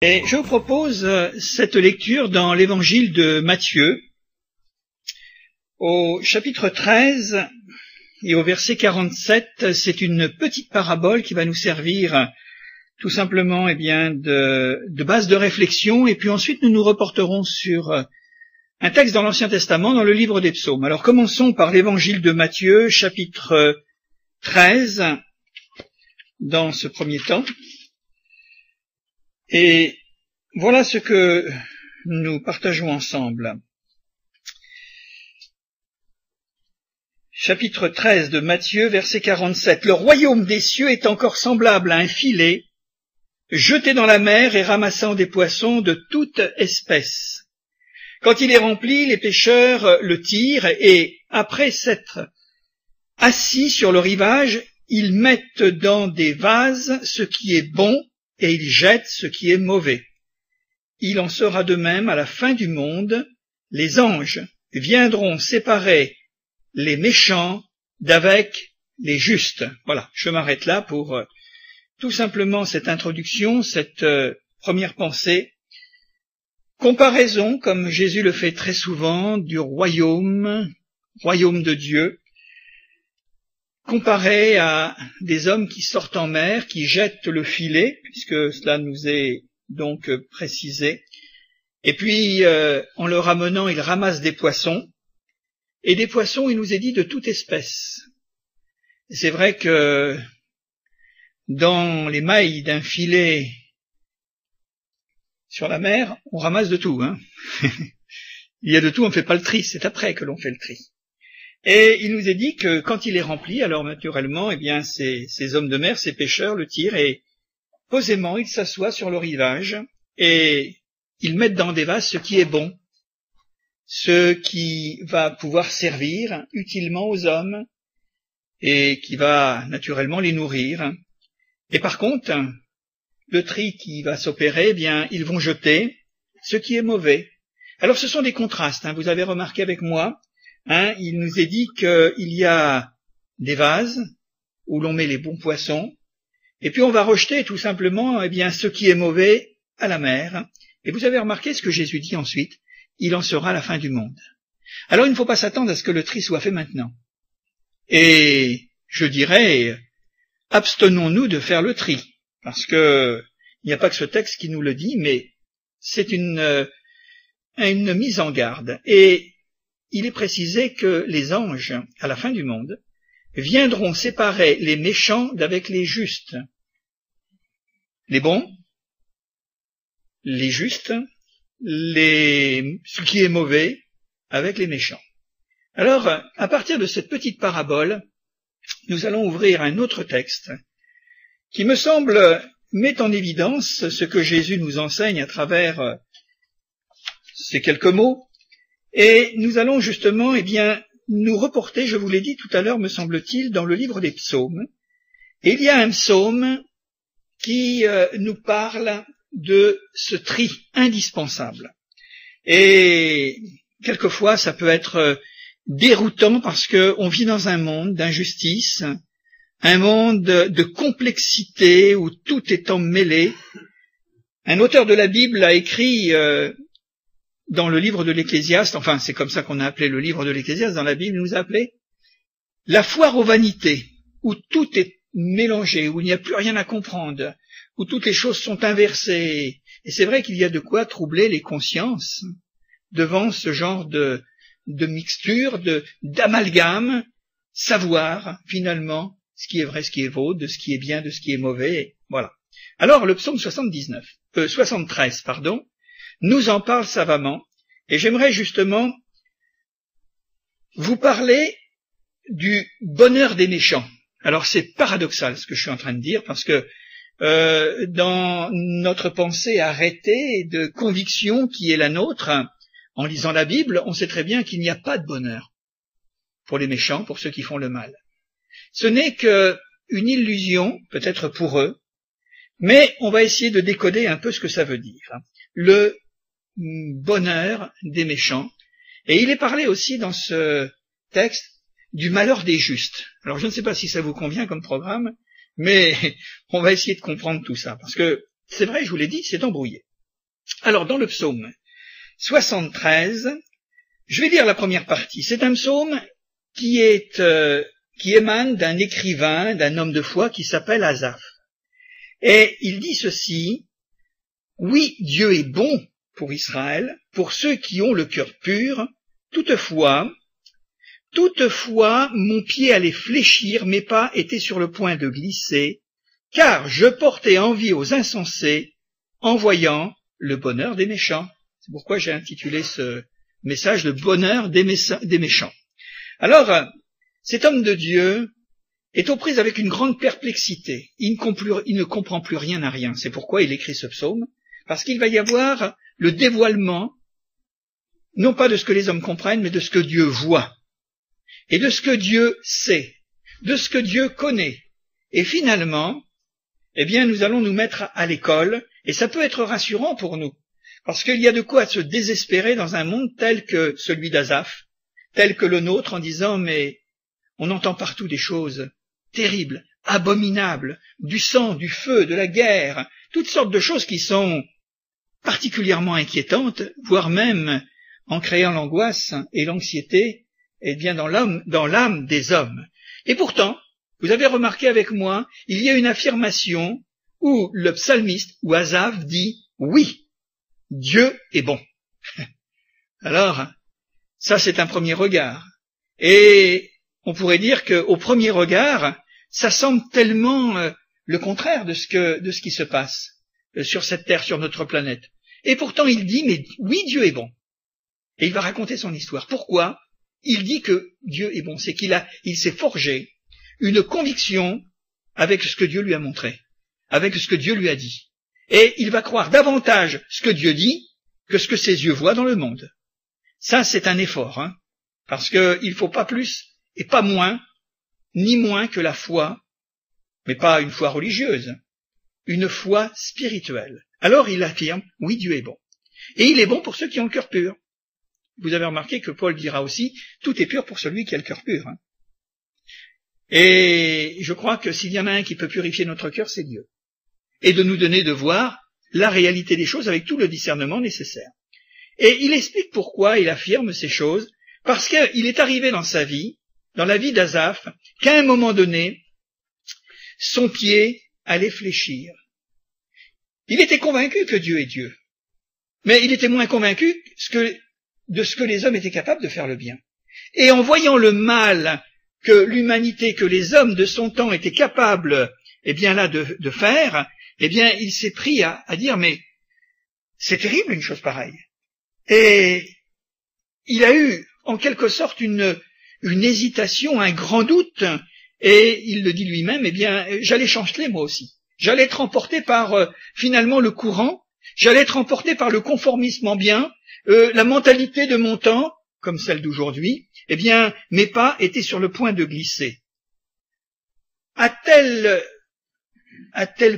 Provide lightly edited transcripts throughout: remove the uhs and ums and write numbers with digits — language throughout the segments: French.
Et je vous propose cette lecture dans l'évangile de Matthieu, au chapitre 13 et au verset 47. C'est une petite parabole qui va nous servir tout simplement de base de réflexion, et puis ensuite nous nous reporterons sur un texte dans l'Ancien Testament, dans le livre des Psaumes. Alors commençons par l'évangile de Matthieu, chapitre 13, dans ce premier temps. Et voilà ce que nous partageons ensemble. Chapitre 13 de Matthieu, verset 47. Le royaume des cieux est encore semblable à un filet jeté dans la mer et ramassant des poissons de toute espèce. Quand il est rempli, les pêcheurs le tirent et, après s'être assis sur le rivage, ils mettent dans des vases ce qui est bon et ils jettent ce qui est mauvais. Il en sera de même à la fin du monde. Les anges viendront séparer les méchants d'avec les justes. Voilà, je m'arrête là pour tout simplement cette introduction, cette première pensée. Comparaison, comme Jésus le fait très souvent, du royaume de Dieu, comparé à des hommes qui sortent en mer, qui jettent le filet, puisque cela nous est donc précisé, et puis en le ramenant, ils ramassent des poissons, et des poissons, il nous est dit, de toute espèce. Et c'est vrai que dans les mailles d'un filet sur la mer, on ramasse de tout, hein. Il y a de tout, on ne fait pas le tri, c'est après que l'on fait le tri. Et il nous est dit que quand il est rempli, alors naturellement, ces hommes de mer, ces pêcheurs le tirent et posément, ils s'assoient sur le rivage et ils mettent dans des vases ce qui est bon, ce qui va pouvoir servir utilement aux hommes et qui va naturellement les nourrir. Et par contre, le tri qui va s'opérer, ils vont jeter ce qui est mauvais. Alors ce sont des contrastes, hein, vous avez remarqué avec moi. Il nous est dit qu'il y a des vases où l'on met les bons poissons, et puis on va rejeter tout simplement ce qui est mauvais à la mer. Et vous avez remarqué ce que Jésus dit ensuite, il en sera la fin du monde. Alors il ne faut pas s'attendre à ce que le tri soit fait maintenant. Et je dirais, abstenons-nous de faire le tri, parce que il n'y a pas que ce texte qui nous le dit, mais c'est une mise en garde. Et il est précisé que les anges, à la fin du monde, viendront séparer les méchants d'avec les justes. Les bons, les justes, ce qui est mauvais, avec les méchants. Alors, à partir de cette petite parabole, nous allons ouvrir un autre texte qui me semble met en évidence ce que Jésus nous enseigne à travers ces quelques mots. Et nous allons justement, nous reporter, je vous l'ai dit tout à l'heure, me semble-t-il, dans le livre des Psaumes. Et il y a un psaume qui nous parle de ce tri indispensable. Et quelquefois, ça peut être déroutant parce qu'on vit dans un monde d'injustice, un monde de complexité où tout est emmêlé. Un auteur de la Bible a écrit dans le livre de l'Ecclésiaste, enfin c'est comme ça qu'on a appelé le livre de l'Ecclésiaste, dans la Bible il nous a appelé la foire aux vanités, où tout est mélangé, où il n'y a plus rien à comprendre, où toutes les choses sont inversées. Et c'est vrai qu'il y a de quoi troubler les consciences devant ce genre de mixture, d'amalgame, savoir finalement ce qui est vrai, ce qui est faux, de ce qui est bien, de ce qui est mauvais, voilà. Alors le psaume 73, nous en parle savamment, et j'aimerais justement vous parler du bonheur des méchants. Alors c'est paradoxal ce que je suis en train de dire, parce que dans notre pensée arrêtée de conviction qui est la nôtre, en lisant la Bible, on sait très bien qu'il n'y a pas de bonheur pour les méchants, pour ceux qui font le mal. Ce n'est qu'une illusion, peut-être pour eux, mais on va essayer de décoder un peu ce que ça veut dire. Le bonheur des méchants. Et il est parlé aussi dans ce texte du malheur des justes. Alors je ne sais pas si ça vous convient comme programme, mais on va essayer de comprendre tout ça, parce que c'est vrai, je vous l'ai dit, c'est embrouillé. Alors, dans le psaume 73, je vais lire la première partie. C'est un psaume qui émane d'un écrivain, d'un homme de foi qui s'appelle Asaph. Et il dit ceci: « Oui, Dieu est bon pour Israël, pour ceux qui ont le cœur pur. Toutefois, mon pied allait fléchir, mes pas étaient sur le point de glisser, car je portais envie aux insensés en voyant le bonheur des méchants. » C'est pourquoi j'ai intitulé ce message « Le bonheur des méchants ». Alors, cet homme de Dieu est aux prises avec une grande perplexité. Il ne comprend plus rien à rien. C'est pourquoi il écrit ce psaume, parce qu'il va y avoir le dévoilement, non pas de ce que les hommes comprennent, mais de ce que Dieu voit, et de ce que Dieu sait, de ce que Dieu connaît. Et finalement, eh bien, nous allons nous mettre à l'école, et ça peut être rassurant pour nous, parce qu'il y a de quoi se désespérer dans un monde tel que celui d'Asaph, tel que le nôtre, en disant, mais on entend partout des choses terribles, abominables, du sang, du feu, de la guerre, toutes sortes de choses qui sont particulièrement inquiétantes, voire même en créant l'angoisse et l'anxiété, eh bien dans l'âme des hommes. Et pourtant, vous avez remarqué avec moi, il y a une affirmation où le psalmiste, ou Asaph, dit « Oui, Dieu est bon ». Alors, ça c'est un premier regard. Et on pourrait dire qu'au premier regard, ça semble tellement le contraire de ce qui se passe sur cette terre, sur notre planète. Et pourtant il dit « Mais oui, Dieu est bon ». Et il va raconter son histoire. Pourquoi il dit que Dieu est bon? C'est qu'il s'est forgé une conviction avec ce que Dieu lui a montré, avec ce que Dieu lui a dit. Et il va croire davantage ce que Dieu dit que ce que ses yeux voient dans le monde. Ça, c'est un effort, parce qu'il ne faut pas plus et pas moins, ni moins que la foi, mais pas une foi religieuse, une foi spirituelle. Alors il affirme, oui, Dieu est bon. Et il est bon pour ceux qui ont le cœur pur. Vous avez remarqué que Paul dira aussi, tout est pur pour celui qui a le cœur pur. Et je crois que s'il y en a un qui peut purifier notre cœur, c'est Dieu. Et de nous donner de voir la réalité des choses avec tout le discernement nécessaire. Et il explique pourquoi il affirme ces choses, parce qu'il est arrivé dans sa vie, dans la vie d'Asaph, qu'à un moment donné, son pied allait fléchir. Il était convaincu que Dieu est Dieu, mais il était moins convaincu de ce que les hommes étaient capables de faire le bien. Et en voyant le mal que l'humanité, que les hommes de son temps étaient capables, eh bien là, de faire, eh bien, il s'est pris à dire, mais c'est terrible une chose pareille. Et il a eu, en quelque sorte, une hésitation, un grand doute, et il le dit lui-même, eh bien, j'allais chanceler moi aussi. J'allais être emporté par, finalement, le courant, j'allais être emporté par le conformisme ambiant, la mentalité de mon temps, comme celle d'aujourd'hui, eh bien, mes pas étaient sur le point de glisser. À tel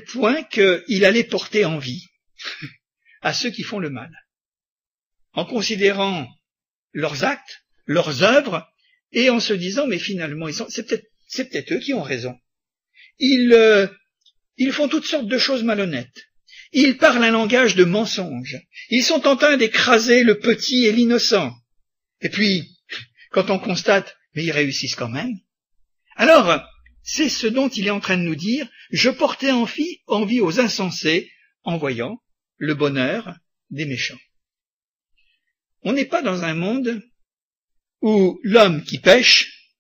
point qu'il allait porter envie à ceux qui font le mal, en considérant leurs actes, leurs œuvres, et en se disant, mais finalement, c'est peut-être eux qui ont raison. Ils font toutes sortes de choses malhonnêtes. Ils parlent un langage de mensonge. Ils sont en train d'écraser le petit et l'innocent. Et puis, quand on constate, mais ils réussissent quand même. Alors, c'est ce dont il est en train de nous dire, je portais envie aux insensés en voyant le bonheur des méchants. On n'est pas dans un monde où l'homme qui pêche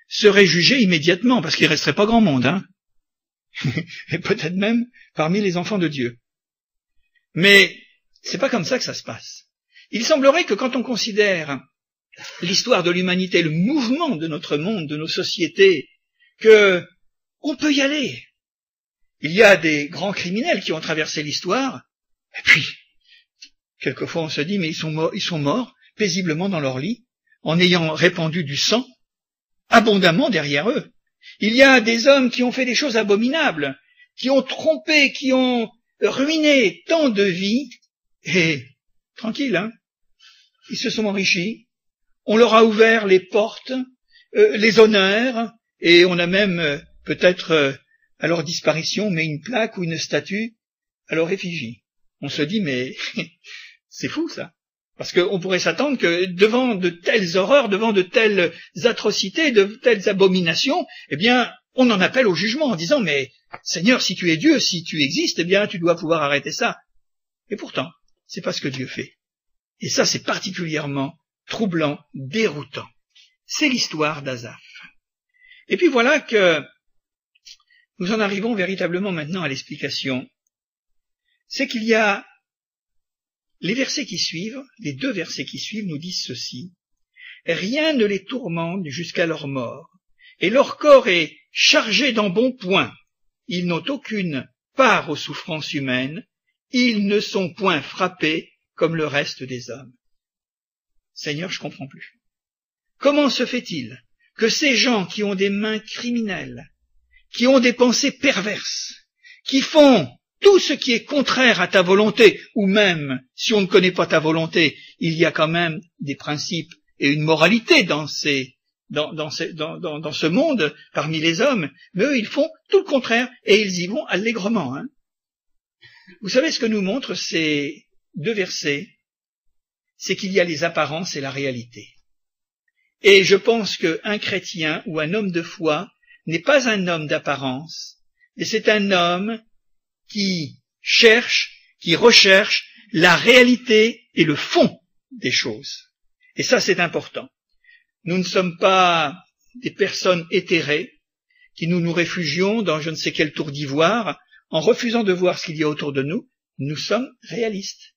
serait jugé immédiatement, parce qu'il ne resterait pas grand monde, et peut-être même parmi les enfants de Dieu. Mais c'est pas comme ça que ça se passe. Il semblerait que quand on considère l'histoire de l'humanité, le mouvement de notre monde, de nos sociétés, que on peut y aller. Il y a des grands criminels qui ont traversé l'histoire, et puis, quelquefois on se dit, mais ils sont morts paisiblement dans leur lit, en ayant répandu du sang abondamment derrière eux. Il y a des hommes qui ont fait des choses abominables, qui ont trompé, qui ont ruiné tant de vies, et tranquille, ils se sont enrichis, on leur a ouvert les portes, les honneurs, et on a même peut-être à leur disparition mis une plaque ou une statue à leur effigie. on se dit, mais c'est fou ça. Parce qu'on pourrait s'attendre que devant de telles horreurs, devant de telles atrocités, de telles abominations, eh bien, on en appelle au jugement en disant, mais Seigneur, si tu es Dieu, si tu existes, eh bien, tu dois pouvoir arrêter ça. Et pourtant, c'est pas ce que Dieu fait. Et ça, c'est particulièrement troublant, déroutant. C'est l'histoire d'Asaph. Et puis voilà que nous en arrivons véritablement maintenant à l'explication. C'est qu'il y a les versets qui suivent, les 2 versets qui suivent nous disent ceci. Rien ne les tourmente jusqu'à leur mort, et leur corps est chargé d'embonpoint. Ils n'ont aucune part aux souffrances humaines, ils ne sont point frappés comme le reste des hommes. Seigneur, je comprends plus. Comment se fait-il que ces gens qui ont des mains criminelles, qui ont des pensées perverses, qui font tout ce qui est contraire à ta volonté, ou même, si on ne connaît pas ta volonté, il y a quand même des principes et une moralité dans ce monde, parmi les hommes, mais eux, ils font tout le contraire, et ils y vont allègrement. Vous savez ce que nous montrent ces 2 versets? C'est qu'il y a les apparences et la réalité. Et je pense qu'un chrétien ou un homme de foi n'est pas un homme d'apparence, mais c'est un homme qui cherche, qui recherche la réalité et le fond des choses. Et ça, c'est important. Nous ne sommes pas des personnes éthérées qui nous réfugions dans je ne sais quel tour d'ivoire en refusant de voir ce qu'il y a autour de nous. Nous sommes réalistes.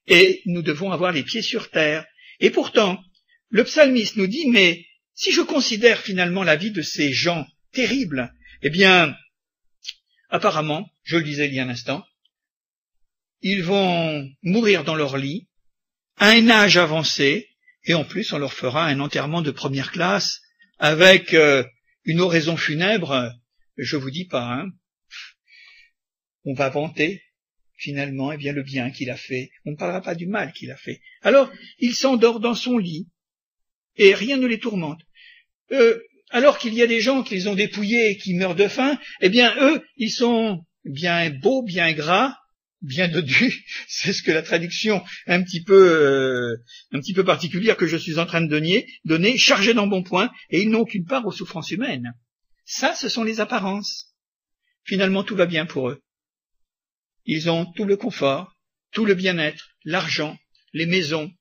Et nous devons avoir les pieds sur terre. Et pourtant, le psalmiste nous dit, mais si je considère finalement la vie de ces gens terribles, eh bien, apparemment, je le disais il y a un instant, ils vont mourir dans leur lit, à un âge avancé, et en plus on leur fera un enterrement de première classe, avec une oraison funèbre, je vous dis pas, on va vanter finalement eh bien, le bien qu'il a fait, on ne parlera pas du mal qu'il a fait. Alors, il s'endort dans son lit, et rien ne les tourmente. Alors qu'il y a des gens qu'ils ont dépouillés et qui meurent de faim, eh bien eux, ils sont bien beaux, bien gras, bien dodus. C'est ce que la traduction un petit peu particulière que je suis en train de donner, chargés d'embonpoint, et ils n'ont aucune part aux souffrances humaines. Ça, ce sont les apparences. Finalement, tout va bien pour eux. Ils ont tout le confort, tout le bien-être, l'argent, les maisons,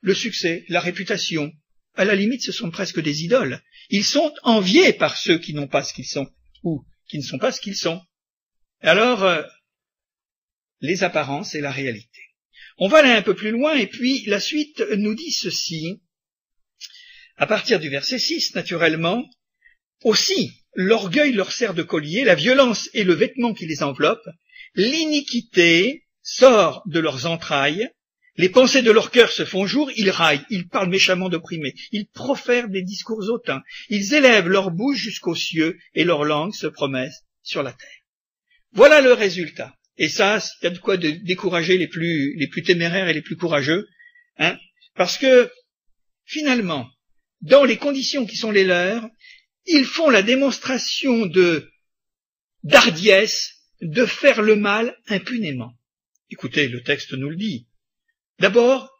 le succès, la réputation. À la limite, ce sont presque des idoles. Ils sont enviés par ceux qui n'ont pas ce qu'ils sont, ou qui ne sont pas ce qu'ils sont. Alors, les apparences et la réalité. On va aller un peu plus loin, et puis la suite nous dit ceci, à partir du verset 6, naturellement, aussi, l'orgueil leur sert de collier, la violence est le vêtement qui les enveloppe, l'iniquité sort de leurs entrailles, les pensées de leur cœur se font jour, ils raillent, ils parlent méchamment d'opprimés, ils profèrent des discours hautains, ils élèvent leur bouche jusqu'aux cieux et leur langue se promet sur la terre. Voilà le résultat. Et ça, il y a de quoi décourager les plus téméraires et les plus courageux, parce que, finalement, dans les conditions qui sont les leurs, ils font la démonstration d'hardiesse, de faire le mal impunément. Écoutez, le texte nous le dit. D'abord,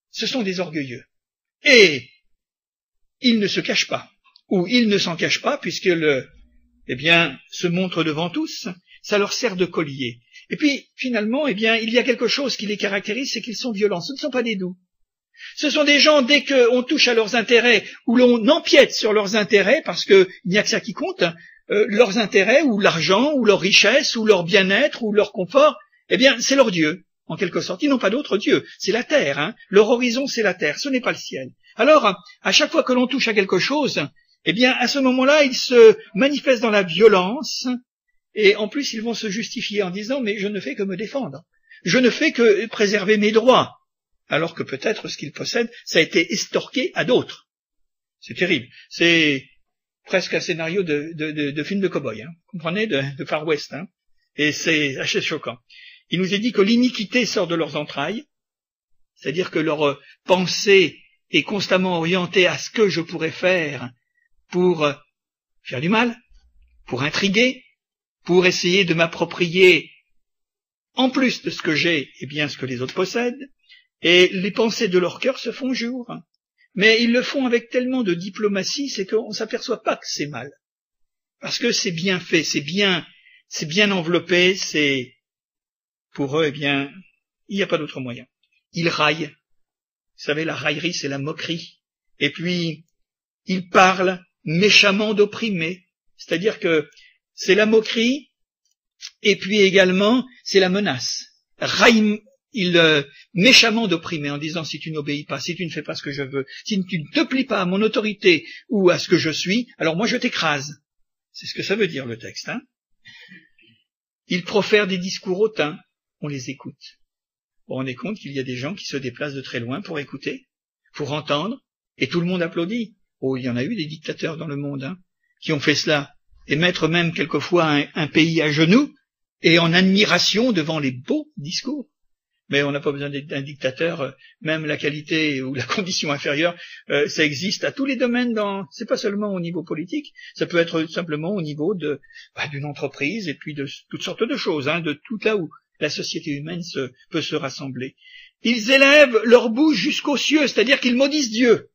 ce sont des orgueilleux. Et ils ne se cachent pas, ou ils ne s'en cachent pas, puisque se montrent devant tous, ça leur sert de collier. Et puis, finalement, il y a quelque chose qui les caractérise, c'est qu'ils sont violents. Ce ne sont pas des doux. Ce sont des gens, dès qu'on touche à leurs intérêts, ou l'on empiète sur leurs intérêts, parce qu'il n'y a que ça qui compte, leurs intérêts, ou l'argent, ou leur richesse, ou leur bien-être, ou leur confort, c'est leur Dieu, en quelque sorte. Ils n'ont pas d'autre Dieu. C'est la terre, Leur horizon, c'est la terre. Ce n'est pas le ciel. Alors, à chaque fois que l'on touche à quelque chose, à ce moment-là, ils se manifestent dans la violence, et en plus, ils vont se justifier en disant, mais je ne fais que me défendre. Je ne fais que préserver mes droits. Alors que peut-être ce qu'ils possèdent, ça a été estorqué à d'autres. C'est terrible. C'est presque un scénario de film de cow-boy, comprenez, de Far West, et c'est assez choquant. Il nous est dit que l'iniquité sort de leurs entrailles, c'est-à-dire que leur pensée est constamment orientée à ce que je pourrais faire pour faire du mal, pour intriguer, pour essayer de m'approprier en plus de ce que j'ai, eh bien ce que les autres possèdent, et les pensées de leur cœur se font jour. Mais ils le font avec tellement de diplomatie, c'est qu'on ne s'aperçoit pas que c'est mal. Parce que c'est bien fait, c'est bien enveloppé, c'est, pour eux, eh bien, il n'y a pas d'autre moyen. Ils raillent. Vous savez, la raillerie, c'est la moquerie. Et puis, ils parlent méchamment d'opprimés. C'est-à-dire que c'est la moquerie, et puis également, c'est la menace. Méchamment d'opprimer en disant si tu n'obéis pas, si tu ne fais pas ce que je veux, si tu ne te plies pas à mon autorité ou à ce que je suis, alors moi je t'écrase. C'est ce que ça veut dire le texte. Ils profèrent des discours hautains, on les écoute. On rend compte qu'il y a des gens qui se déplacent de très loin pour écouter, pour entendre, et tout le monde applaudit. Oh, il y en a eu des dictateurs dans le monde qui ont fait cela, et mettre même quelquefois un pays à genoux et en admiration devant les beaux discours. Mais on n'a pas besoin d'un dictateur, même la qualité ou la condition inférieure, ça existe à tous les domaines, c'est pas seulement au niveau politique, ça peut être simplement au niveau d'une entreprise et puis de toutes sortes de choses, de tout là où la société humaine peut se rassembler. Ils élèvent leur bouche jusqu'aux cieux, c'est-à-dire qu'ils maudissent Dieu.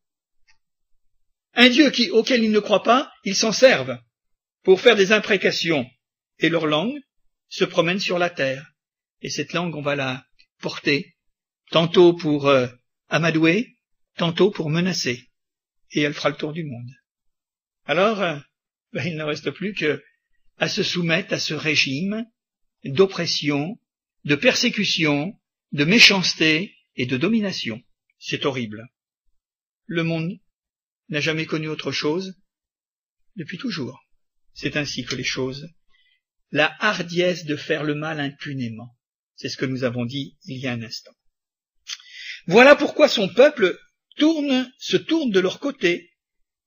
Un Dieu auquel ils ne croient pas, ils s'en servent pour faire des imprécations. Et leur langue se promène sur la terre. Et cette langue, on va la porter, tantôt pour amadouer, tantôt pour menacer. Et elle fera le tour du monde. Alors, il ne reste plus qu'à se soumettre à ce régime d'oppression, de persécution, de méchanceté et de domination. C'est horrible. Le monde n'a jamais connu autre chose depuis toujours. C'est ainsi que les choses. La hardiesse de faire le mal impunément. C'est ce que nous avons dit il y a un instant. Voilà pourquoi son peuple se tourne de leur côté.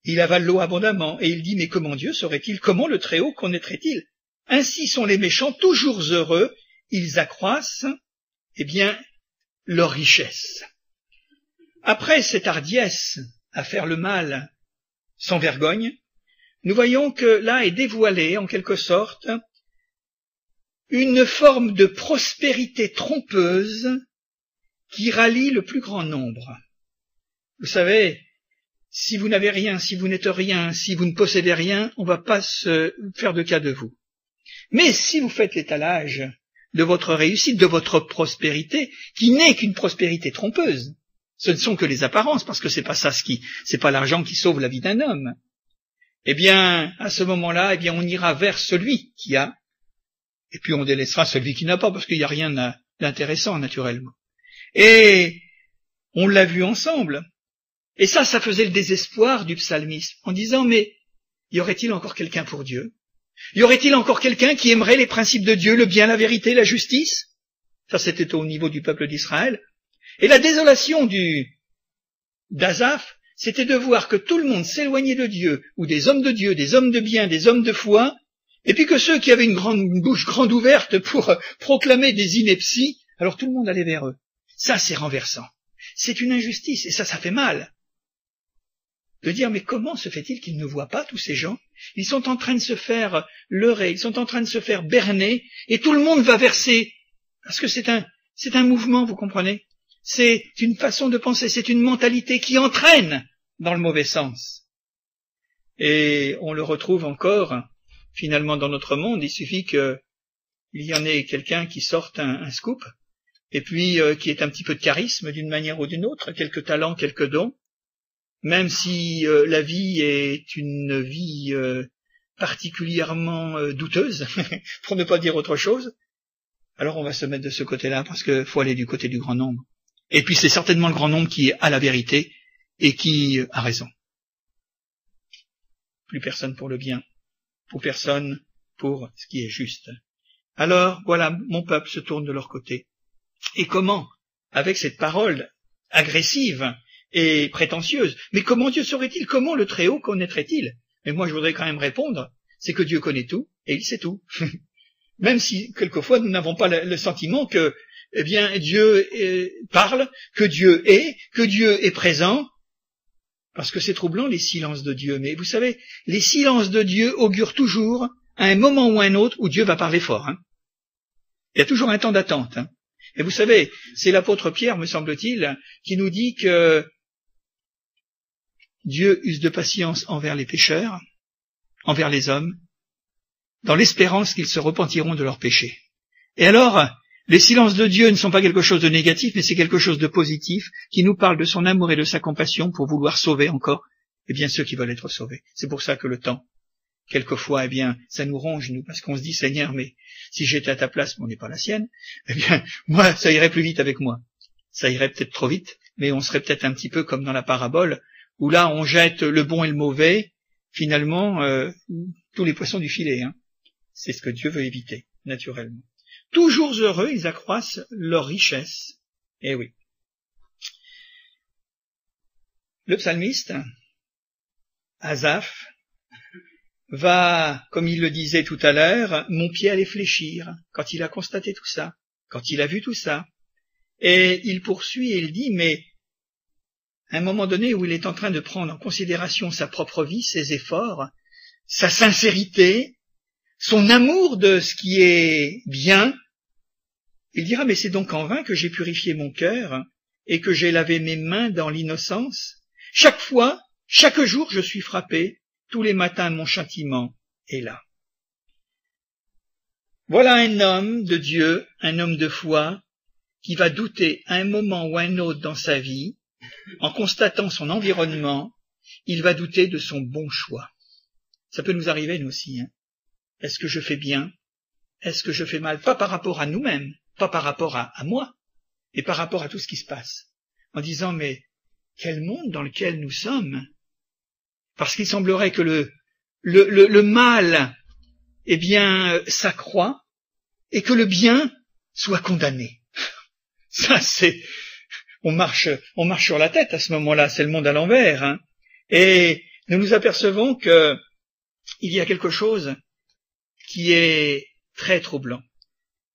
Il avale l'eau abondamment, et il dit, mais comment Dieu saurait-il, comment le Très-Haut connaîtrait-il? Ainsi sont les méchants toujours heureux, ils accroissent, eh bien, leur richesse. Après cette hardiesse à faire le mal sans vergogne, nous voyons que là est dévoilée, en quelque sorte, une forme de prospérité trompeuse qui rallie le plus grand nombre. Vous savez, si vous n'avez rien, si vous n'êtes rien, si vous ne possédez rien, on ne va pas se faire de cas de vous. Mais si vous faites l'étalage de votre réussite, de votre prospérité, qui n'est qu'une prospérité trompeuse, ce ne sont que les apparences, parce que c'est pas l'argent qui sauve la vie d'un homme. Eh bien, à ce moment-là, eh bien, on ira vers celui qui a, et puis on délaissera celui qui n'a pas, parce qu'il n'y a rien d'intéressant, naturellement. Et on l'a vu ensemble. Et ça faisait le désespoir du psalmiste, en disant, mais y aurait-il encore quelqu'un pour Dieu? Y aurait-il encore quelqu'un qui aimerait les principes de Dieu, le bien, la vérité, la justice? Ça, c'était au niveau du peuple d'Israël. Et la désolation d'Asaph, c'était de voir que tout le monde s'éloignait de Dieu, ou des hommes de Dieu, des hommes de bien, des hommes de foi, et puis que ceux qui avaient une bouche grande ouverte pour proclamer des inepties, alors tout le monde allait vers eux. Ça, c'est renversant. C'est une injustice, et ça fait mal. De dire, mais comment se fait-il qu'ils ne voient pas tous ces gens? Ils sont en train de se faire leurrer, ils sont en train de se faire berner, et tout le monde va verser, parce que c'est un mouvement, vous comprenez? C'est une façon de penser, c'est une mentalité qui entraîne dans le mauvais sens. Et on le retrouve encore, finalement, dans notre monde. Il suffit qu'il y en ait quelqu'un qui sorte un scoop, et puis qui ait un petit peu de charisme d'une manière ou d'une autre, quelques talents, quelques dons, même si la vie est une vie particulièrement douteuse, pour ne pas dire autre chose, alors on va se mettre de ce côté-là, parce qu'il faut aller du côté du grand nombre. Et puis c'est certainement le grand nombre qui a la vérité et qui a raison. Plus personne pour le bien, pour personne pour ce qui est juste. Alors, voilà, mon peuple se tourne de leur côté. Et comment? Avec cette parole agressive et prétentieuse. Mais comment Dieu saurait-il? Comment le Très-Haut connaîtrait-il? Mais moi, je voudrais quand même répondre, c'est que Dieu connaît tout, et il sait tout. Même si, quelquefois, nous n'avons pas le sentiment que, eh bien, Dieu parle, que Dieu est présent, parce que c'est troublant, les silences de Dieu. Mais vous savez, les silences de Dieu augurent toujours, à un moment ou à un autre, où Dieu va parler fort. Il y a toujours un temps d'attente. Hein. Et vous savez, c'est l'apôtre Pierre, me semble-t-il, qui nous dit que Dieu use de patience envers les pécheurs, envers les hommes, dans l'espérance qu'ils se repentiront de leurs péchés. Et alors, les silences de Dieu ne sont pas quelque chose de négatif, mais c'est quelque chose de positif, qui nous parle de son amour et de sa compassion pour vouloir sauver encore, ceux qui veulent être sauvés. C'est pour ça que le temps, quelquefois, ça nous ronge, nous, parce qu'on se dit, Seigneur, mais si j'étais à ta place, mais on n'est pas la sienne, moi, ça irait plus vite avec moi. Ça irait peut-être trop vite, mais on serait peut-être un petit peu comme dans la parabole, où là, on jette le bon et le mauvais, finalement, tous les poissons du filet. Hein. C'est ce que Dieu veut éviter, naturellement. Toujours heureux, ils accroissent leur richesse. Eh oui. Le psalmiste, Asaph, va, comme il le disait tout à l'heure, mon pied allait fléchir quand il a constaté tout ça, quand il a vu tout ça. Et il poursuit et il dit, mais à un moment donné où il est en train de prendre en considération sa propre vie, ses efforts, sa sincérité, son amour de ce qui est bien, il dira, mais c'est donc en vain que j'ai purifié mon cœur et que j'ai lavé mes mains dans l'innocence. Chaque fois, chaque jour, je suis frappé. Tous les matins, mon châtiment est là. Voilà un homme de Dieu, un homme de foi, qui va douter à un moment ou à un autre dans sa vie, en constatant son environnement, il va douter de son bon choix. Ça peut nous arriver, nous aussi. Hein. Est-ce que je fais bien? Est-ce que je fais mal? Pas par rapport à nous-mêmes, pas par rapport à moi, mais par rapport à tout ce qui se passe. En disant, mais quel monde dans lequel nous sommes? Parce qu'il semblerait que le mal, s'accroît et que le bien soit condamné. Ça, on marche sur la tête à ce moment-là, c'est le monde à l'envers. Hein. Et nous nous apercevons que il y a quelque chose qui est très troublant.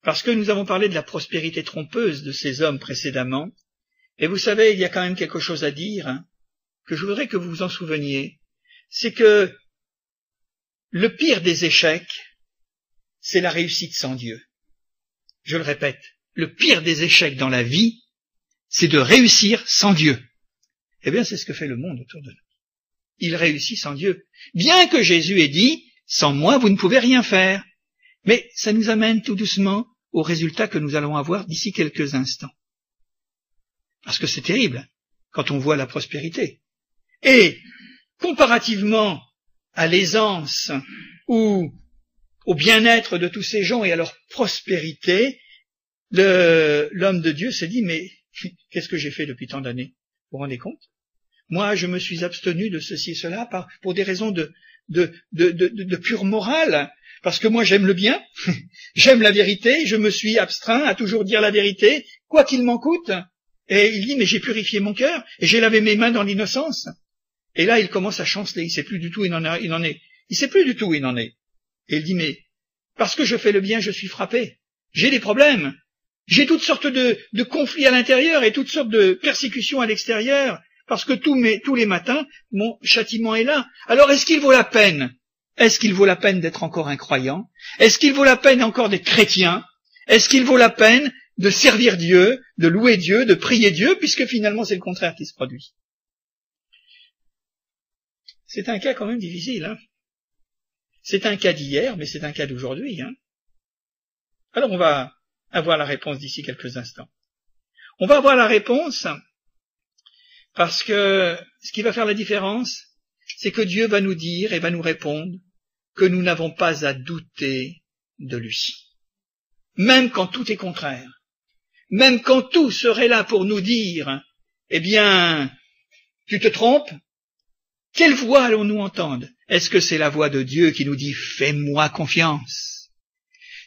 Parce que nous avons parlé de la prospérité trompeuse de ces hommes précédemment, et vous savez, il y a quand même quelque chose à dire, hein, que je voudrais que vous vous en souveniez, c'est que le pire des échecs, c'est la réussite sans Dieu. Je le répète, le pire des échecs dans la vie, c'est de réussir sans Dieu. Eh bien, c'est ce que fait le monde autour de nous. Il réussit sans Dieu. Bien que Jésus ait dit, sans moi, vous ne pouvez rien faire. Mais ça nous amène tout doucement au résultat que nous allons avoir d'ici quelques instants. Parce que c'est terrible quand on voit la prospérité. Et comparativement à l'aisance ou au bien-être de tous ces gens et à leur prospérité, l'homme de Dieu s'est dit, mais qu'est-ce que j'ai fait depuis tant d'années? Vous vous rendez compte? Moi, je me suis abstenu de ceci et cela pour des raisons de pure morale. Parce que moi, j'aime le bien, j'aime la vérité, je me suis abstreint à toujours dire la vérité, quoi qu'il m'en coûte. Et il dit, mais j'ai purifié mon cœur, et j'ai lavé mes mains dans l'innocence. Et là, il commence à chanceler, il sait plus du tout où il en est. Il sait plus du tout où il en est. Et il dit, mais parce que je fais le bien, je suis frappé. J'ai des problèmes. J'ai toutes sortes de conflits à l'intérieur et toutes sortes de persécutions à l'extérieur, parce que tous les matins, mon châtiment est là. Alors, est-ce qu'il vaut la peine? Est-ce qu'il vaut la peine d'être encore un croyant? Est-ce qu'il vaut la peine encore d'être chrétien? Est-ce qu'il vaut la peine de servir Dieu, de louer Dieu, de prier Dieu, puisque finalement c'est le contraire qui se produit? C'est un cas quand même difficile. Hein. C'est un cas d'hier, mais c'est un cas d'aujourd'hui. Hein. Alors on va avoir la réponse d'ici quelques instants. On va avoir la réponse parce que ce qui va faire la différence, c'est que Dieu va nous dire et va nous répondre que nous n'avons pas à douter de lui. Même quand tout est contraire, même quand tout serait là pour nous dire, eh bien, tu te trompes, quelle voix allons-nous entendre? Est-ce que c'est la voix de Dieu qui nous dit, fais-moi confiance?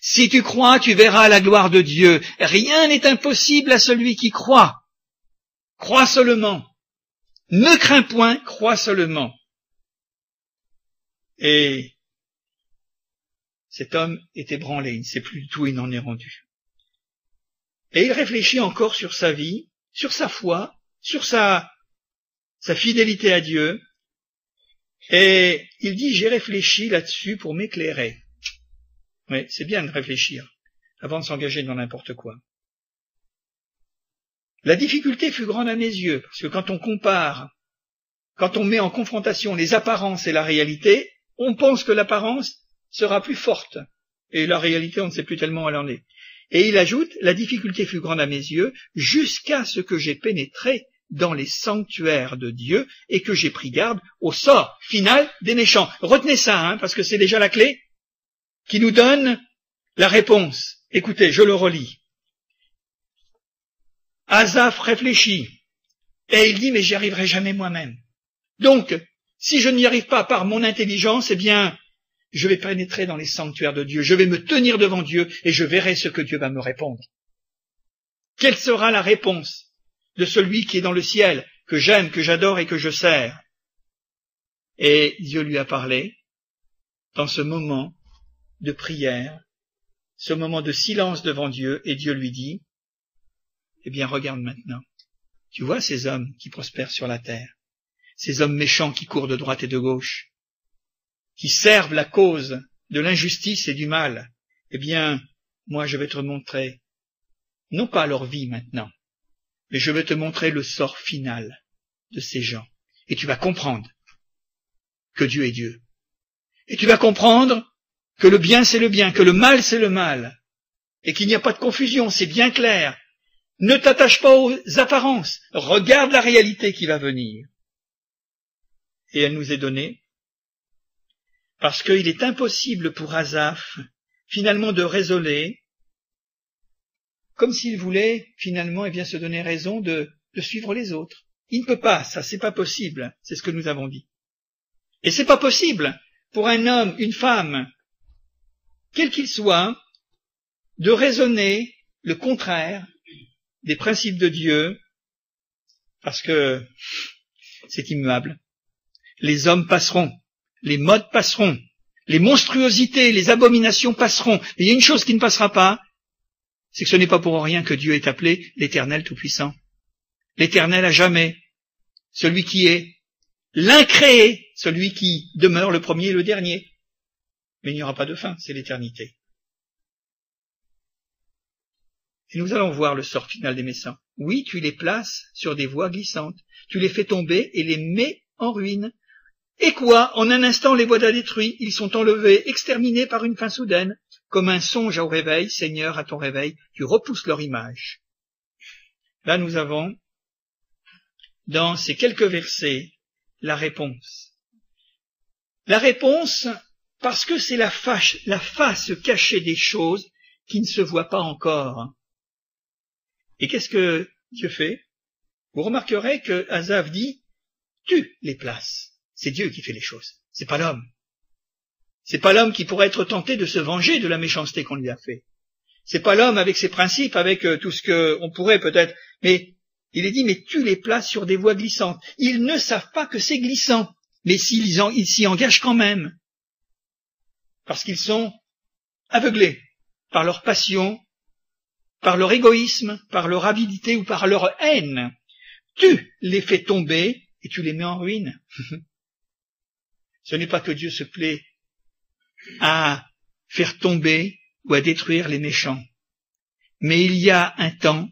Si tu crois, tu verras la gloire de Dieu. Rien n'est impossible à celui qui croit. Crois seulement. Ne crains point, crois seulement. Et cet homme est ébranlé, il ne sait plus du tout où il en est rendu. Et il réfléchit encore sur sa vie, sur sa foi, sur sa fidélité à Dieu. Et il dit, j'ai réfléchi là-dessus pour m'éclairer. Oui, c'est bien de réfléchir. avant de s'engager dans n'importe quoi. La difficulté fut grande à mes yeux, parce que quand on compare, quand on met en confrontation les apparences et la réalité, on pense que l'apparence sera plus forte, et la réalité, on ne sait plus tellement où elle en est. Et il ajoute, la difficulté fut grande à mes yeux, jusqu'à ce que j'ai pénétré dans les sanctuaires de Dieu et que j'ai pris garde au sort final des méchants. Retenez ça, parce que c'est déjà la clé qui nous donne la réponse. Écoutez, je le relis. Asaph réfléchit et il dit, mais j'y arriverai jamais moi-même. Donc, si je n'y arrive pas par mon intelligence, eh bien, je vais pénétrer dans les sanctuaires de Dieu, je vais me tenir devant Dieu et je verrai ce que Dieu va me répondre. Quelle sera la réponse de celui qui est dans le ciel, que j'aime, que j'adore et que je sers? Et Dieu lui a parlé dans ce moment de prière, ce moment de silence devant Dieu, et Dieu lui dit, eh bien, regarde maintenant. Tu vois ces hommes qui prospèrent sur la terre, ces hommes méchants qui courent de droite et de gauche, qui servent la cause de l'injustice et du mal. Eh bien, moi, je vais te montrer, non pas leur vie maintenant, mais je vais te montrer le sort final de ces gens. Et tu vas comprendre que Dieu est Dieu. Et tu vas comprendre que le bien c'est le bien, que le mal c'est le mal, et qu'il n'y a pas de confusion, c'est bien clair. Ne t'attache pas aux apparences, regarde la réalité qui va venir. Et elle nous est donnée, parce qu'il est impossible pour Asaph, finalement, de raisonner, comme s'il voulait, finalement, se donner raison de suivre les autres. Il ne peut pas, ça, c'est pas possible, c'est ce que nous avons dit. Et c'est pas possible pour un homme, une femme, quel qu'il soit, de raisonner le contraire des principes de Dieu, parce que c'est immuable. Les hommes passeront, les modes passeront, les monstruosités, les abominations passeront. Mais il y a une chose qui ne passera pas, c'est que ce n'est pas pour rien que Dieu est appelé l'Éternel Tout-Puissant. L'Éternel à jamais, celui qui est l'incréé, celui qui demeure le premier et le dernier. Mais il n'y aura pas de fin, c'est l'éternité. Et nous allons voir le sort final des méchants. Oui, tu les places sur des voies glissantes, tu les fais tomber et les mets en ruine. Et quoi? En un instant, les voilà détruits, ils sont enlevés, exterminés par une fin soudaine. Comme un songe au réveil, Seigneur, à ton réveil, tu repousses leur image. Là, nous avons, dans ces quelques versets, la réponse. La réponse, parce que c'est la face cachée des choses qui ne se voient pas encore. Et qu'est-ce que Dieu fait? Vous remarquerez que Asaph dit, tu les places. C'est Dieu qui fait les choses, c'est pas l'homme. C'est pas l'homme qui pourrait être tenté de se venger de la méchanceté qu'on lui a fait. C'est pas l'homme avec ses principes, avec tout ce qu'on pourrait peut-être, mais il est dit, mais tu les places sur des voies glissantes. Ils ne savent pas que c'est glissant, mais ils s'y engagent quand même. Parce qu'ils sont aveuglés par leur passion, par leur égoïsme, par leur avidité ou par leur haine. Tu les fais tomber et tu les mets en ruine. Ce n'est pas que Dieu se plaît à faire tomber ou à détruire les méchants. Mais il y a un temps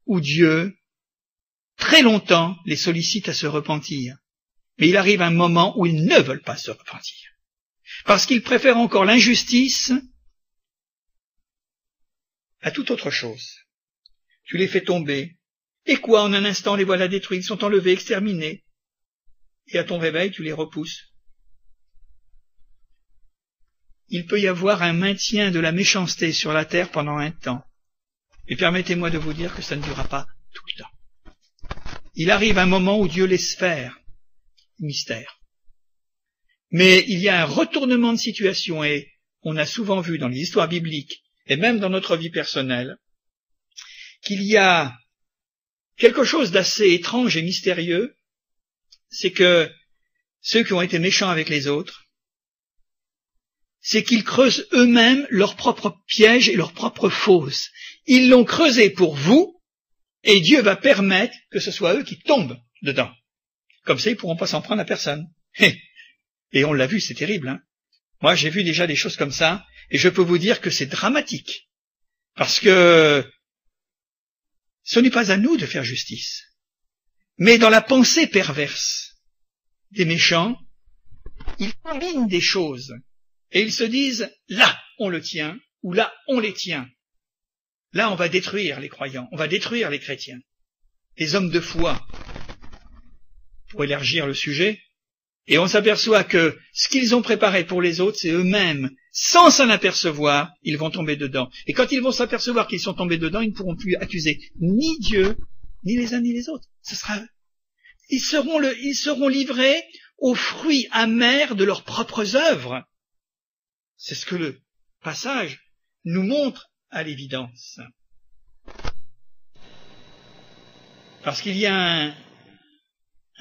où Dieu, très longtemps, les sollicite à se repentir. Mais il arrive un moment où ils ne veulent pas se repentir. Parce qu'ils préfèrent encore l'injustice à toute autre chose. Tu les fais tomber. Et quoi, en un instant, les voilà détruits, ils sont enlevés, exterminés. Et à ton réveil, tu les repousses. Il peut y avoir un maintien de la méchanceté sur la terre pendant un temps. Et permettez-moi de vous dire que ça ne durera pas tout le temps. Il arrive un moment où Dieu laisse faire. Mystère. Mais il y a un retournement de situation, et on a souvent vu dans les histoires bibliques, et même dans notre vie personnelle, qu'il y a quelque chose d'assez étrange et mystérieux, c'est que ceux qui ont été méchants avec les autres, c'est qu'ils creusent eux-mêmes leur propre piège et leur propre fosse. Ils l'ont creusé pour vous, et Dieu va permettre que ce soit eux qui tombent dedans. Comme ça, ils ne pourront pas s'en prendre à personne. Et on l'a vu, c'est terrible. Moi, j'ai vu déjà des choses comme ça, et je peux vous dire que c'est dramatique. Parce que ce n'est pas à nous de faire justice. Mais dans la pensée perverse des méchants, ils combinent des choses et ils se disent là on le tient ou là on les tient. Là on va détruire les croyants, on va détruire les chrétiens, les hommes de foi, pour élargir le sujet. Et on s'aperçoit que ce qu'ils ont préparé pour les autres, c'est eux-mêmes, sans s'en apercevoir, ils vont tomber dedans. Et quand ils vont s'apercevoir qu'ils sont tombés dedans, ils ne pourront plus accuser ni Dieu, ni les uns ni les autres. Ce sera eux. Ils seront livrés aux fruits amers de leurs propres œuvres. C'est ce que le passage nous montre à l'évidence. Parce qu'il y a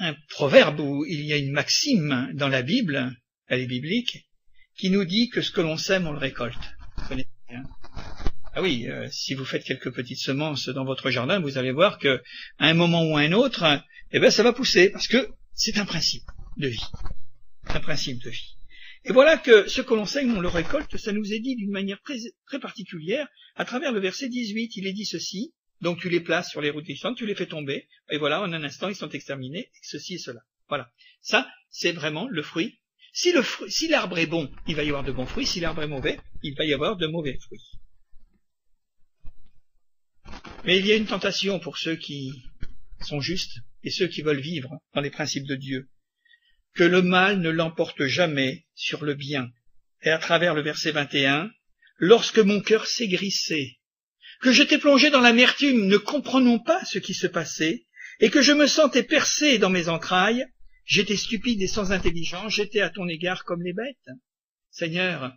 un proverbe ou il y a une maxime dans la Bible, elle est biblique, qui nous dit que ce que l'on sème, on le récolte. Vous connaissez, hein ? Ah oui, si vous faites quelques petites semences dans votre jardin, vous allez voir que à un moment ou à un autre, ça va pousser, parce que c'est un principe de vie. Un principe de vie. Et voilà que ce que l'on sème, on le récolte, ça nous est dit d'une manière très, très particulière, à travers le verset 18, il est dit ceci, donc tu les places sur les routes glissantes, tu les fais tomber, et voilà, en un instant, ils sont exterminés, ceci et cela. Voilà. Ça, c'est vraiment le fruit. Si l'arbre est bon, il va y avoir de bons fruits, si l'arbre est mauvais, il va y avoir de mauvais fruits. Mais il y a une tentation pour ceux qui sont justes et ceux qui veulent vivre dans les principes de Dieu, que le mal ne l'emporte jamais sur le bien. Et à travers le verset 21, lorsque mon cœur s'aigrissait, que j'étais plongé dans l'amertume, ne comprenant pas ce qui se passait, et que je me sentais percé dans mes entrailles, j'étais stupide et sans intelligence, j'étais à ton égard comme les bêtes. Seigneur,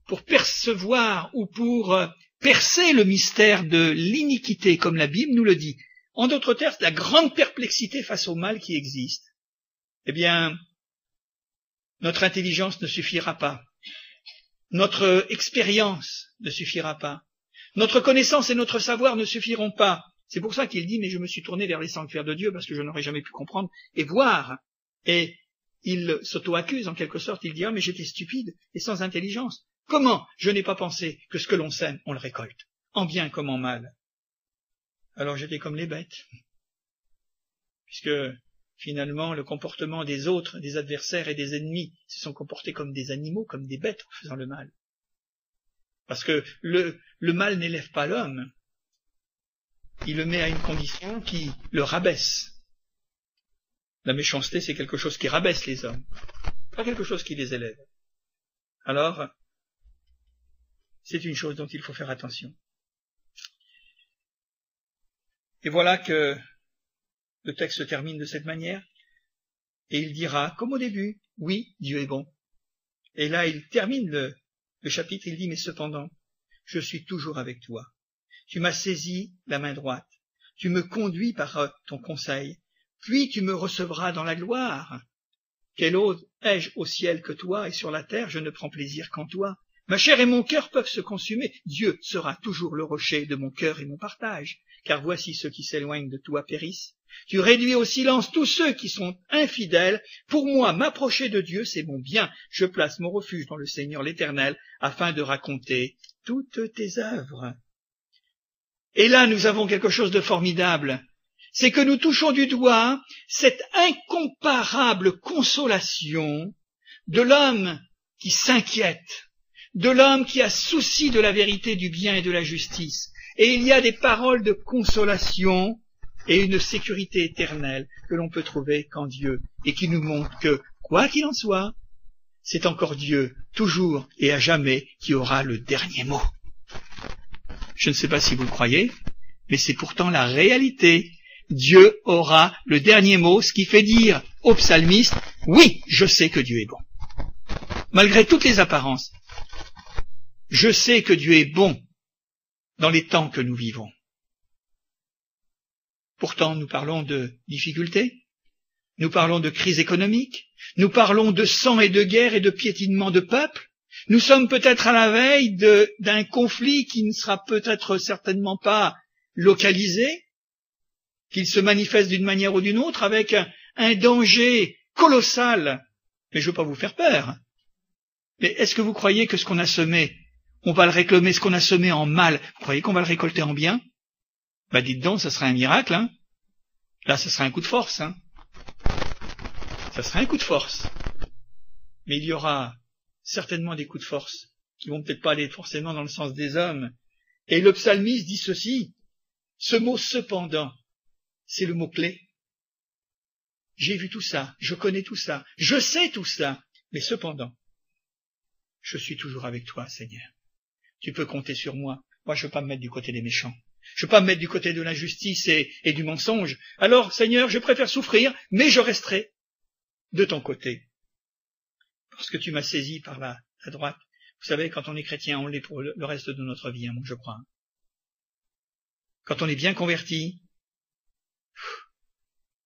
pour percevoir ou pour percer le mystère de l'iniquité, comme la Bible nous le dit, en d'autres termes, la grande perplexité face au mal qui existe, eh bien, notre intelligence ne suffira pas, notre expérience ne suffira pas, notre connaissance et notre savoir ne suffiront pas. C'est pour ça qu'il dit, mais je me suis tourné vers les sanctuaires de Dieu parce que je n'aurais jamais pu comprendre et voir. Et il s'auto-accuse en quelque sorte, il dit, ah mais j'étais stupide et sans intelligence. Comment je n'ai pas pensé que ce que l'on sème, on le récolte, en bien comme en mal? Alors j'étais comme les bêtes, puisque finalement le comportement des autres, des adversaires et des ennemis, se sont comportés comme des animaux, comme des bêtes en faisant le mal. Parce que le mal n'élève pas l'homme, il le met à une condition qui le rabaisse. La méchanceté, c'est quelque chose qui rabaisse les hommes, pas quelque chose qui les élève. Alors, c'est une chose dont il faut faire attention. Et voilà que le texte se termine de cette manière, et il dira, comme au début, oui, Dieu est bon. Et là, il termine le chapitre, il dit, mais cependant, je suis toujours avec toi. Tu m'as saisi la main droite, tu me conduis par ton conseil, puis tu me recevras dans la gloire. Quel autre ai-je au ciel que toi, et sur la terre je ne prends plaisir qu'en toi. Ma chair et mon cœur peuvent se consumer, Dieu sera toujours le rocher de mon cœur et mon partage, car voici ceux qui s'éloignent de toi périssent. Tu réduis au silence tous ceux qui sont infidèles. Pour moi, m'approcher de Dieu, c'est mon bien. Je place mon refuge dans le Seigneur l'Éternel, afin de raconter toutes tes œuvres. Et là, nous avons quelque chose de formidable. C'est que nous touchons du doigt cette incomparable consolation de l'homme qui s'inquiète, de l'homme qui a souci de la vérité, du bien et de la justice. Et il y a des paroles de consolation et une sécurité éternelle que l'on peut trouver qu'en Dieu, et qui nous montre que, quoi qu'il en soit, c'est encore Dieu, toujours et à jamais, qui aura le dernier mot. Je ne sais pas si vous le croyez, mais c'est pourtant la réalité. Dieu aura le dernier mot, ce qui fait dire au psalmiste, oui, je sais que Dieu est bon. Malgré toutes les apparences, je sais que Dieu est bon dans les temps que nous vivons. Pourtant, nous parlons de difficultés, nous parlons de crise économique, nous parlons de sang et de guerre et de piétinement de peuple. Nous sommes peut-être à la veille d'un conflit qui ne sera peut-être certainement pas localisé, qu'il se manifeste d'une manière ou d'une autre avec un danger colossal. Mais je ne veux pas vous faire peur. Mais est-ce que vous croyez que ce qu'on a semé, on va le réclamer, ce qu'on a semé en mal. Vous croyez qu'on va le récolter en bien? Bah dites donc, ça serait un miracle, hein. Là, ça serait un coup de force, hein. Ça serait un coup de force. Mais il y aura certainement des coups de force qui vont peut-être pas aller forcément dans le sens des hommes. Et le psalmiste dit ceci, ce mot cependant, c'est le mot clé. J'ai vu tout ça, je connais tout ça, je sais tout ça, mais cependant, je suis toujours avec toi, Seigneur. Tu peux compter sur moi. Moi, je ne veux pas me mettre du côté des méchants. Je ne veux pas me mettre du côté de l'injustice et du mensonge. Alors, Seigneur, je préfère souffrir, mais je resterai de ton côté. Parce que tu m'as saisi par la droite. Vous savez, quand on est chrétien, on l'est pour le reste de notre vie, moi, je crois. Quand on est bien converti,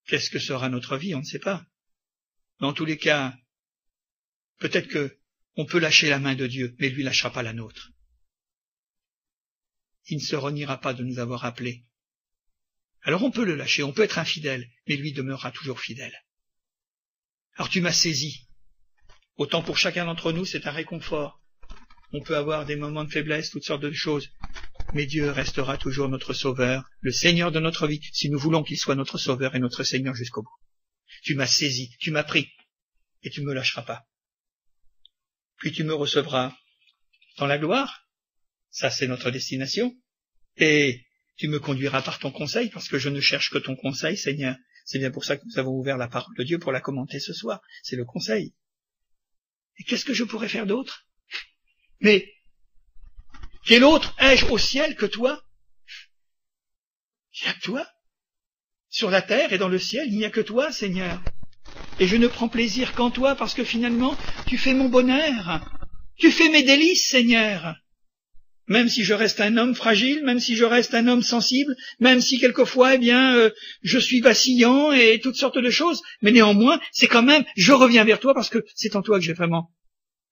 qu'est-ce que sera notre vie? On ne sait pas. Dans tous les cas, peut-être que on peut lâcher la main de Dieu, mais lui lâchera pas la nôtre. Il ne se reniera pas de nous avoir appelés. Alors on peut le lâcher, on peut être infidèle, mais lui demeurera toujours fidèle. Alors tu m'as saisi. Autant pour chacun d'entre nous, c'est un réconfort. On peut avoir des moments de faiblesse, toutes sortes de choses, mais Dieu restera toujours notre Sauveur, le Seigneur de notre vie, si nous voulons qu'il soit notre Sauveur et notre Seigneur jusqu'au bout. Tu m'as saisi, tu m'as pris, et tu ne me lâcheras pas. Puis tu me recevras dans la gloire, ça c'est notre destination, et tu me conduiras par ton conseil, parce que je ne cherche que ton conseil, Seigneur. C'est bien pour ça que nous avons ouvert la parole de Dieu pour la commenter ce soir, c'est le conseil. Et qu'est-ce que je pourrais faire d'autre? Mais quel autre ai-je au ciel que toi? Il n'y a que toi. Sur la terre et dans le ciel, il n'y a que toi, Seigneur. Et je ne prends plaisir qu'en toi, parce que finalement, tu fais mon bonheur. Tu fais mes délices, Seigneur. Même si je reste un homme fragile, même si je reste un homme sensible, même si quelquefois, je suis vacillant et toutes sortes de choses, mais néanmoins, c'est quand même, je reviens vers toi parce que c'est en toi que j'ai vraiment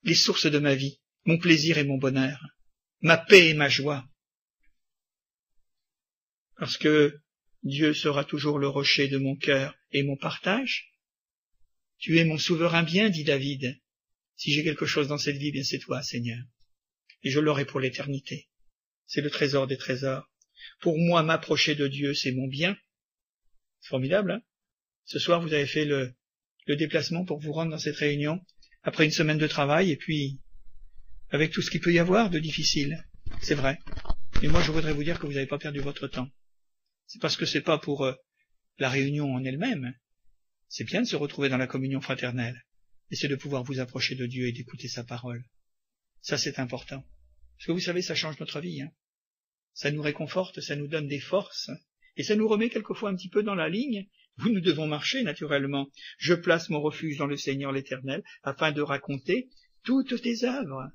les sources de ma vie, mon plaisir et mon bonheur, ma paix et ma joie. Parce que Dieu sera toujours le rocher de mon cœur et mon partage. Tu es mon souverain bien, dit David. Si j'ai quelque chose dans cette vie, bien c'est toi, Seigneur. Et je l'aurai pour l'éternité. C'est le trésor des trésors. Pour moi, m'approcher de Dieu, c'est mon bien. C'est formidable, hein? Ce soir, vous avez fait le déplacement pour vous rendre dans cette réunion, après une semaine de travail, et puis, avec tout ce qu'il peut y avoir de difficile. C'est vrai. Mais moi, je voudrais vous dire que vous n'avez pas perdu votre temps. C'est parce que c'est pas pour la réunion en elle-même. C'est bien de se retrouver dans la communion fraternelle. Et c'est de pouvoir vous approcher de Dieu et d'écouter sa parole. Ça, c'est important. Parce que vous savez, ça change notre vie. Hein. Ça nous réconforte, ça nous donne des forces. Et ça nous remet quelquefois un petit peu dans la ligne où nous devons marcher, naturellement. Je place mon refuge dans le Seigneur l'Éternel, afin de raconter toutes tes œuvres.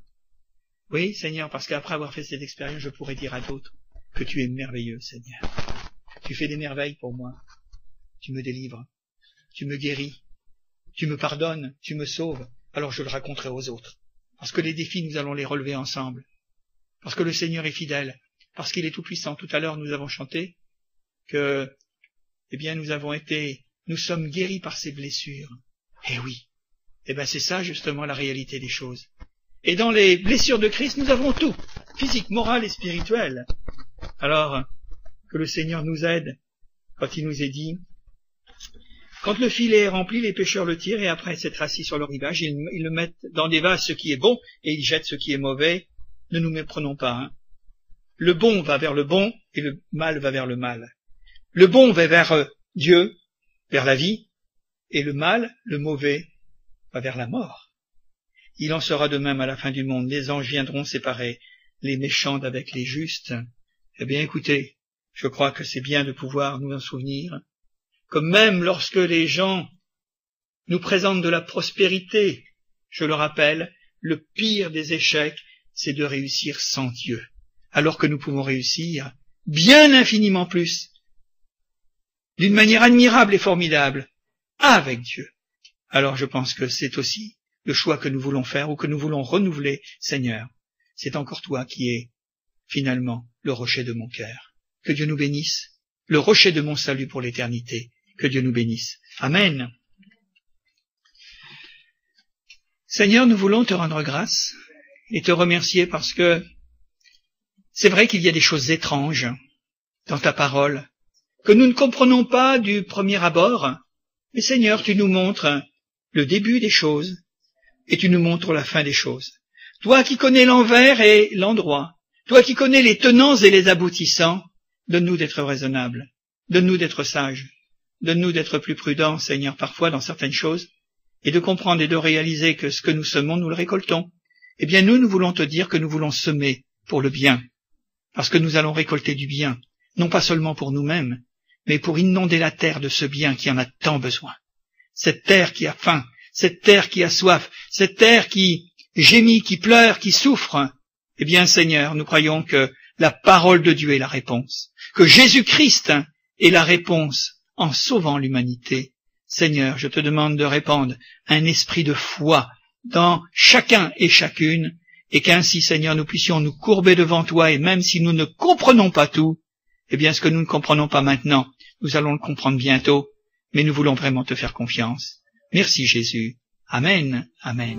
Oui, Seigneur, parce qu'après avoir fait cette expérience, je pourrais dire à d'autres que tu es merveilleux, Seigneur. Tu fais des merveilles pour moi. Tu me délivres. Tu me guéris. Tu me pardonnes. Tu me sauves. Alors je le raconterai aux autres. Parce que les défis, nous allons les relever ensemble. Parce que le Seigneur est fidèle. Parce qu'il est tout-puissant. Tout à l'heure, nous avons chanté que, nous sommes guéris par ses blessures. Eh oui. C'est ça, justement, la réalité des choses. Et dans les blessures de Christ, nous avons tout. Physique, morale et spirituelle. Alors, que le Seigneur nous aide quand il nous est dit, quand le filet est rempli, les pêcheurs le tirent et après s'être assis sur le rivage, ils le mettent dans des vases ce qui est bon et ils jettent ce qui est mauvais. Ne nous méprenons pas. Hein. Le bon va vers le bon et le mal va vers le mal. Le bon va vers Dieu, vers la vie, et le mal, le mauvais, va vers la mort. Il en sera de même à la fin du monde. Les anges viendront séparer les méchants d'avec les justes. Eh bien, écoutez, je crois que c'est bien de pouvoir nous en souvenir. Comme même lorsque les gens nous présentent de la prospérité, je le rappelle, le pire des échecs, c'est de réussir sans Dieu, alors que nous pouvons réussir bien infiniment plus, d'une manière admirable et formidable, avec Dieu. Alors je pense que c'est aussi le choix que nous voulons faire ou que nous voulons renouveler, Seigneur. C'est encore toi qui es, finalement, le rocher de mon cœur. Que Dieu nous bénisse, le rocher de mon salut pour l'éternité. Que Dieu nous bénisse. Amen. Seigneur, nous voulons te rendre grâce et te remercier parce que C'est vrai qu'il y a des choses étranges dans ta parole, que nous ne comprenons pas du premier abord, mais Seigneur, tu nous montres le début des choses et tu nous montres la fin des choses. Toi qui connais l'envers et l'endroit, toi qui connais les tenants et les aboutissants, donne-nous d'être raisonnables, donne-nous d'être sages, donne-nous d'être plus prudents, Seigneur, parfois dans certaines choses, et de comprendre et de réaliser que ce que nous semons, nous le récoltons. Eh bien, nous voulons te dire que nous voulons semer pour le bien, parce que nous allons récolter du bien, non pas seulement pour nous-mêmes, mais pour inonder la terre de ce bien qui en a tant besoin. Cette terre qui a faim, cette terre qui a soif, cette terre qui gémit, qui pleure, qui souffre. Eh bien, Seigneur, nous croyons que la parole de Dieu est la réponse, que Jésus-Christ est la réponse en sauvant l'humanité. Seigneur, je te demande de répandre un esprit de foi dans chacun et chacune, et qu'ainsi, Seigneur, nous puissions nous courber devant toi, et même si nous ne comprenons pas tout, eh bien, ce que nous ne comprenons pas maintenant, nous allons le comprendre bientôt, mais nous voulons vraiment te faire confiance. Merci Jésus. Amen. Amen.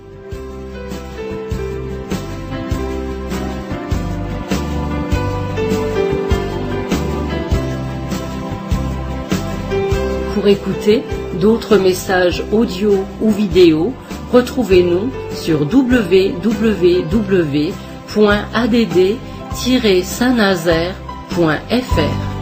Pour écouter d'autres messages audio ou vidéo, retrouvez-nous sur www.add-saint-nazaire.fr.